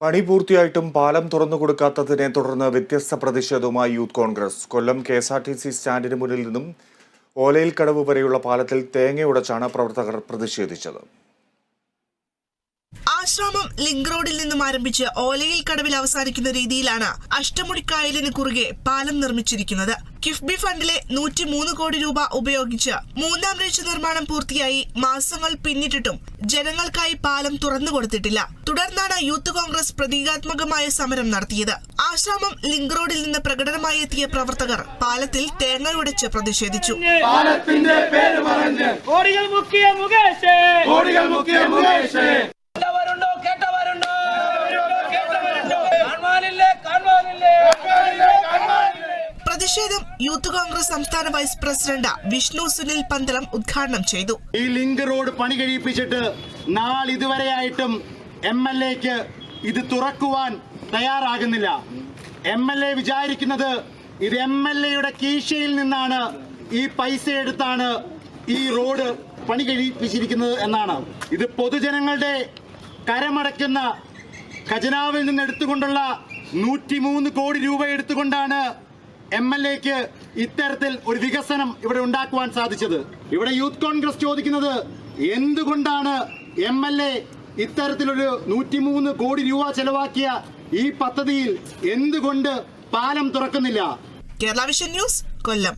പണി പൂർത്തിയായിട്ടും പാലം തുറന്നു കൊടുക്കാത്തതിനെ തുടർന്ന് വ്യത്യസ്ത പ്രതിഷേധവുമായി യൂത്ത് കോൺഗ്രസ്. കൊല്ലം KSRTC സ്റ്റാൻഡിന് മുന്നിൽ നിന്നും ഓലയിൽ കടവ് വരെയുള്ള പാലത്തിൽ തേങ്ങ ഉടച്ചാണ് പ്രവർത്തകർ പ്രതിഷേധിച്ചത്. ആശ്രാമം ലിങ്ക് റോഡിൽ നിന്നും ആരംഭിച്ച് ഓലയിൽ കടവിൽ അവസാനിക്കുന്ന രീതിയിലാണ് അഷ്ടമുടിക്കായലിന് കുറുകെ പാലം നിർമ്മിച്ചിരിക്കുന്നത്. കിഫ്ബി ഫണ്ടിലെ 103 കോടി രൂപ ഉപയോഗിച്ച് 3ാം റീച്ച് നിർമ്മാണം പൂർത്തിയായി മാസങ്ങൾ പിന്നിട്ടിട്ടും ജനങ്ങൾക്കായി പാലം തുറന്നുകൊടുത്തിട്ടില്ല. തുടർന്നാണ് യൂത്ത് കോൺഗ്രസ് പ്രതീകാത്മകമായ സമരം നടത്തിയത്. ആശ്രാമം ലിങ്ക് റോഡിൽ നിന്ന് പ്രകടനമായി എത്തിയ പ്രവർത്തകർ പാലത്തിൽ തേങ്ങ ഉടച്ച് പ്രതിഷേധിച്ചു. പ്രതിഷേധം യൂത്ത് കോൺഗ്രസ് സംസ്ഥാന വൈസ് പ്രസിഡന്റ് വിഷ്ണു സുനിൽ പന്തളം ഉദ്ഘാടനം ചെയ്തു. ഈ ലിങ്ക് റോഡ് പണി കഴിപ്പിച്ചിട്ട് നാളിതുവരെയായിട്ടും MLAക്ക് ഇത് തുറക്കുവാൻ തയ്യാറാകുന്നില്ല. MLA വിചാരിക്കുന്നത് ഇത് MLAയുടെ കീശയിൽ നിന്നാണ് ഈ പൈസ എടുത്താണ് ഈ റോഡ് പണി കഴിപ്പിച്ചിരിക്കുന്നത് എന്നാണ്. ഇത് പൊതുജനങ്ങളുടെ കരമടയ്ക്കുന്ന ഖജനാവിൽ നിന്ന് എടുത്തുകൊണ്ടുള്ള 103 കോടി രൂപ എടുത്തുകൊണ്ടാണ് MLAക്ക് ഇത്തരത്തിൽ ഒരു വികസനം ഇവിടെ ഉണ്ടാക്കുവാൻ സാധിച്ചത്. ഇവിടെ യൂത്ത് കോൺഗ്രസ് ചോദിക്കുന്നത് എന്തുകൊണ്ടാണ് MLA ഇത്തരത്തിലൊരു 103 കോടി രൂപ ചെലവാക്കിയ ഈ പദ്ധതിയിൽ എന്തുകൊണ്ട് പാലം തുറക്കുന്നില്ല? കേരള വിഷൻ ന്യൂസ്, കൊല്ലം.